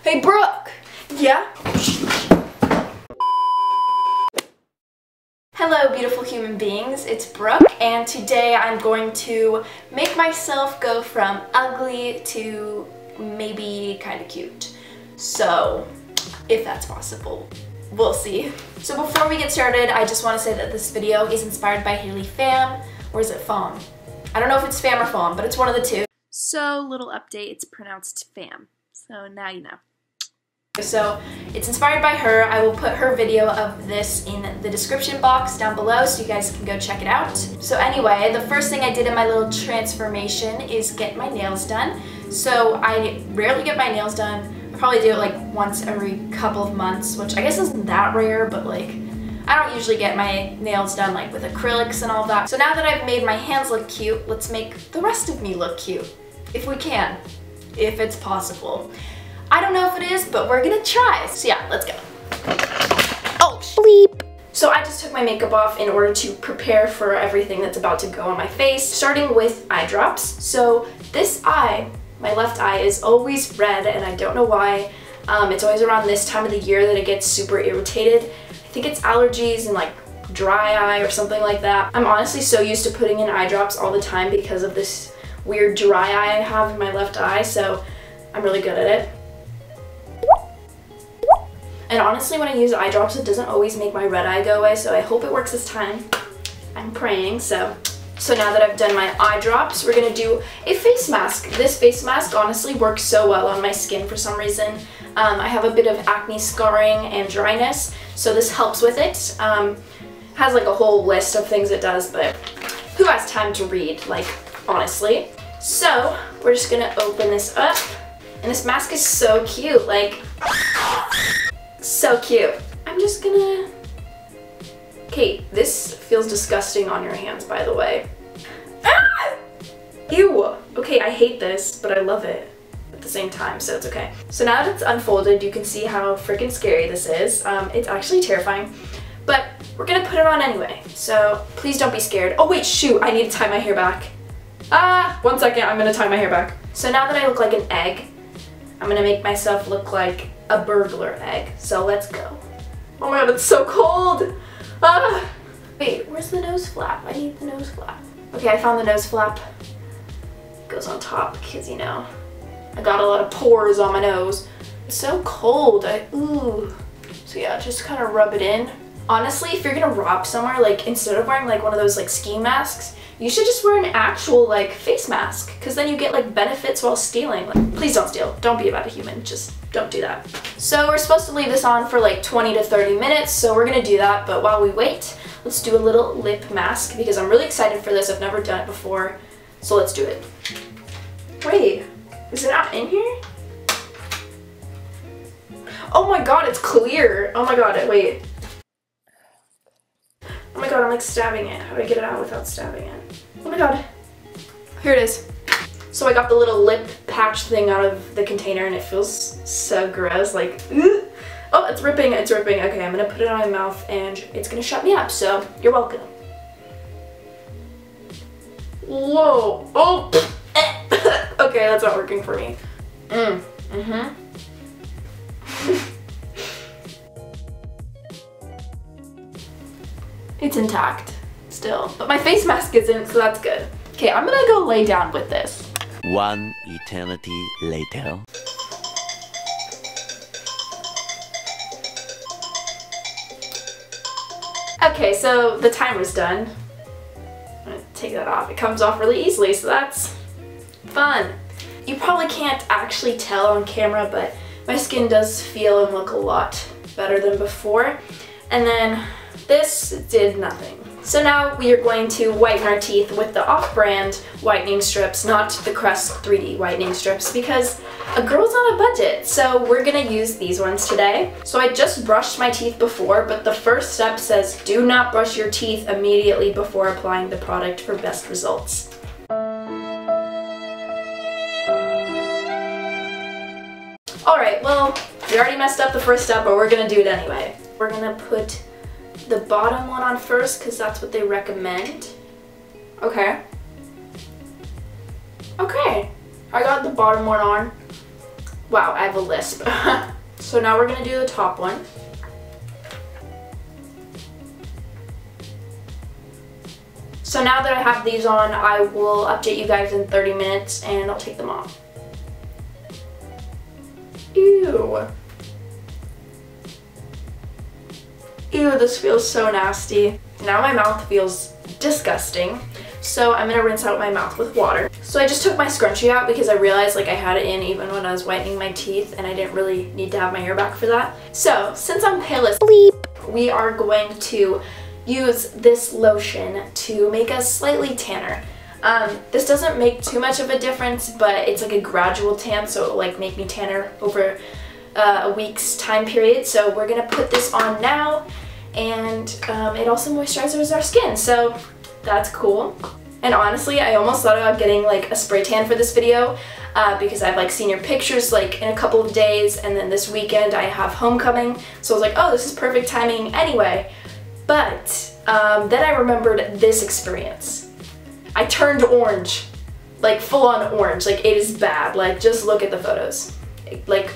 Hey, Brooke! Yeah? Hello, beautiful human beings. It's Brooke, and today I'm going to make myself go from ugly to maybe kind of cute. So, if that's possible, we'll see. So before we get started, I just want to say that this video is inspired by Haley Pham, or is it Pham? I don't know if it's Pham or Pham, but it's one of the two. So, little update, it's pronounced Pham. So now you know. So it's inspired by her. I will put her video of this in the description box down below so you guys can go check it out. So anyway, the first thing I did in my little transformation is get my nails done. So I rarely get my nails done. I probably do it like once every couple of months, which I guess isn't that rare, but like I don't usually get my nails done like with acrylics and all that. So now that I've made my hands look cute, let's make the rest of me look cute. If we can. If it's possible. I don't know if it is, but we're gonna try. So yeah, let's go. Oh, bleep. So I just took my makeup off in order to prepare for everything that's about to go on my face, starting with eye drops. So this eye, my left eye, is always red, and I don't know why. It's always around this time of the year that it gets super irritated. I think it's allergies and like dry eye or something like that. I'm honestly so used to putting in eye drops all the time because of this weird dry eye I have in my left eye, so I'm really good at it. And honestly, when I use eye drops, it doesn't always make my red eye go away, so I hope it works this time. I'm praying. So now that I've done my eye drops, we're gonna do a face mask. This face mask honestly works so well on my skin for some reason. I have a bit of acne scarring and dryness, so this helps with it. Has like a whole list of things it does, but who has time to read, like, honestly? So we're just gonna open this up, and this mask is so cute, like, so cute. I'm just gonna... Okay, this feels disgusting on your hands, by the way. Ah! Ew! Okay, I hate this, but I love it at the same time, so it's okay. So now that it's unfolded, you can see how freaking scary this is. It's actually terrifying, but we're gonna put it on anyway, so please don't be scared. Oh wait, shoot, I need to tie my hair back. Ah, 1 second, I'm gonna tie my hair back. So now that I look like an egg, I'm gonna make myself look like a burglar egg. So let's go. Oh my god, it's so cold! Ah! Wait, where's the nose flap? I need the nose flap. Okay, I found the nose flap. It goes on top because, you know, I got a lot of pores on my nose. It's so cold. Ooh. So yeah, just kind of rub it in. Honestly, if you're gonna rob somewhere, like, instead of wearing like one of those like ski masks, you should just wear an actual like face mask, because then you get like benefits while stealing. Like, please don't steal. Don't be a bad human. Just don't do that. So we're supposed to leave this on for like 20 to 30 minutes, so we're gonna do that. But while we wait, let's do a little lip mask because I'm really excited for this. I've never done it before, so let's do it. Wait, is it not in here? Oh my god, it's clear. Oh my god, wait. Oh my god, I'm like stabbing it. How do I get it out without stabbing it? Oh my god. Here it is. So I got the little lip patch thing out of the container and it feels so gross, like, ugh. Oh, it's ripping, it's ripping. Okay, I'm gonna put it on my mouth and it's gonna shut me up, so you're welcome. Whoa, oh, okay, that's not working for me. It's intact still, but my face mask isn't, so that's good. Okay, I'm gonna go lay down with this. One eternity later. Okay, so the timer's done. I'm gonna take that off. It comes off really easily, so that's fun. You probably can't actually tell on camera, but my skin does feel and look a lot better than before. And then this did nothing. So now we are going to whiten our teeth with the off-brand whitening strips, not the Crest 3D whitening strips, because a girl's on a budget, so we're gonna use these ones today. So I just brushed my teeth before, but the first step says do not brush your teeth immediately before applying the product for best results. Alright, well, we already messed up the first step, but we're gonna do it anyway. We're gonna put the bottom one on first because that's what they recommend. Okay. Okay. I got the bottom one on. Wow, I have a lisp. So now we're gonna do the top one. So now that I have these on, I will update you guys in 30 minutes and I'll take them off. Ew. Ew, this feels so nasty. Now my mouth feels disgusting. So I'm gonna rinse out my mouth with water. So I just took my scrunchie out because I realized like I had it in even when I was whitening my teeth and I didn't really need to have my hair back for that. So since I'm pale as bleep, we are going to use this lotion to make us slightly tanner. This doesn't make too much of a difference, but it's like a gradual tan, so it'll like make me tanner over a week's time period. So we're gonna put this on now, and it also moisturizes our skin, so that's cool. And honestly, I almost thought about getting like a spray tan for this video because I've like seen your pictures like in a couple of days, and then this weekend I have homecoming, so I was like, oh, this is perfect timing anyway. But then I remembered this experience. I turned orange, like full on orange, like it is bad, like just look at the photos. Like,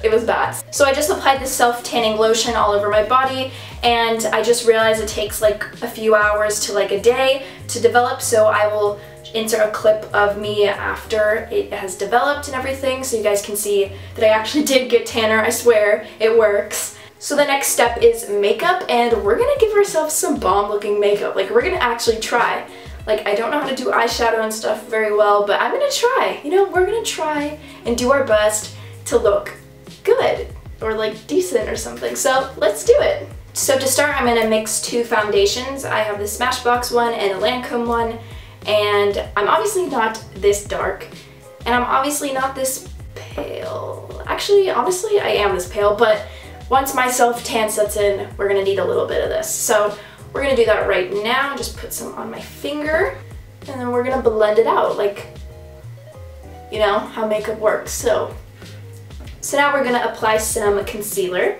it was bad. So I just applied this self-tanning lotion all over my body, and I just realized it takes like a few hours to like a day to develop, so I will insert a clip of me after it has developed and everything so you guys can see that I actually did get tanner. I swear, it works. So the next step is makeup, and we're gonna give ourselves some bomb looking makeup. Like we're gonna actually try. Like I don't know how to do eyeshadow and stuff very well, but I'm gonna try. You know, we're gonna try and do our best to look good or like decent or something. So let's do it. So to start, I'm gonna mix two foundations. I have the Smashbox one and a Lancome one, and I'm obviously not this dark, and I'm obviously not this pale. Actually, honestly, I am this pale, but once my self-tan sets in, we're gonna need a little bit of this. So we're gonna do that right now. Just put some on my finger, and then we're gonna blend it out, like, you know, how makeup works. So now we're gonna apply some concealer.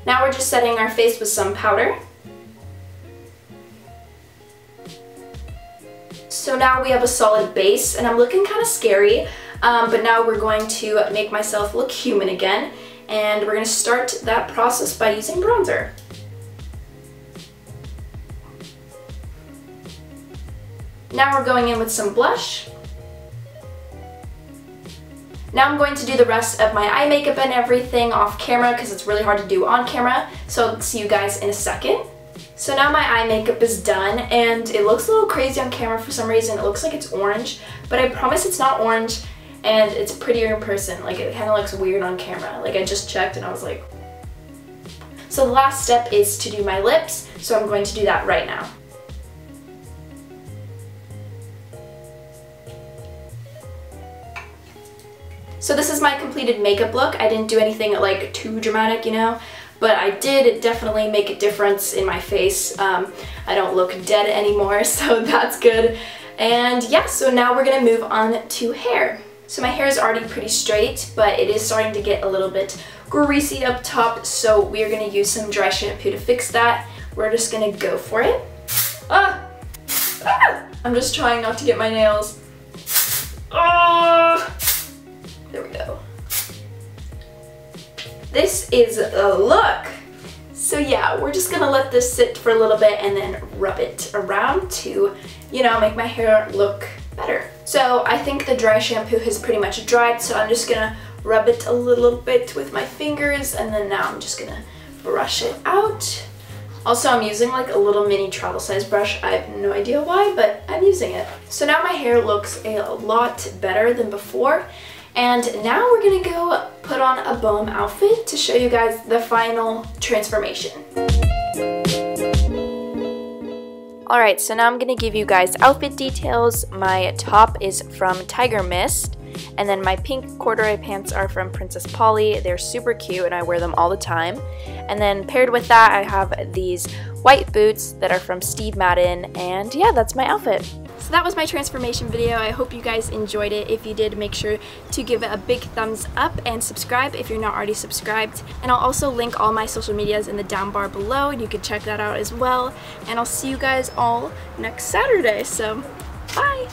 Now we're just setting our face with some powder. So now we have a solid base, and I'm looking kind of scary, but now we're going to make myself look human again, and we're going to start that process by using bronzer. Now we're going in with some blush. Now I'm going to do the rest of my eye makeup and everything off camera because it's really hard to do on camera, so I'll see you guys in a second. So now my eye makeup is done, and it looks a little crazy on camera for some reason. It looks like it's orange, but I promise it's not orange, and it's prettier in person. Like it kind of looks weird on camera. Like I just checked and I was like. So the last step is to do my lips, so I'm going to do that right now. So this is my completed makeup look. I didn't do anything like too dramatic, you know. But I did definitely make a difference in my face. I don't look dead anymore, so that's good. And yeah, so now we're gonna move on to hair. So my hair is already pretty straight, but it is starting to get a little bit greasy up top, so we're gonna use some dry shampoo to fix that. We're just gonna go for it. Ah! Ah! I'm just trying not to get my nails. Ah! There we go. This is a look. So yeah, we're just gonna let this sit for a little bit and then rub it around to, you know, make my hair look better. So I think the dry shampoo has pretty much dried, so I'm just gonna rub it a little bit with my fingers, and then now I'm just gonna brush it out. Also, I'm using like a little mini travel size brush. I have no idea why, but I'm using it. So now my hair looks a lot better than before. And now we're gonna go put on a bomb outfit to show you guys the final transformation. Alright, so now I'm gonna give you guys outfit details. My top is from Tiger Mist, and then my pink corduroy pants are from Princess Polly. They're super cute and I wear them all the time. And then paired with that, I have these white boots that are from Steve Madden, and yeah, that's my outfit. So that was my transformation video. I hope you guys enjoyed it. If you did, make sure to give it a big thumbs up and subscribe if you're not already subscribed. And I'll also link all my social medias in the down bar below, and you can check that out as well. And I'll see you guys all next Saturday. So, bye!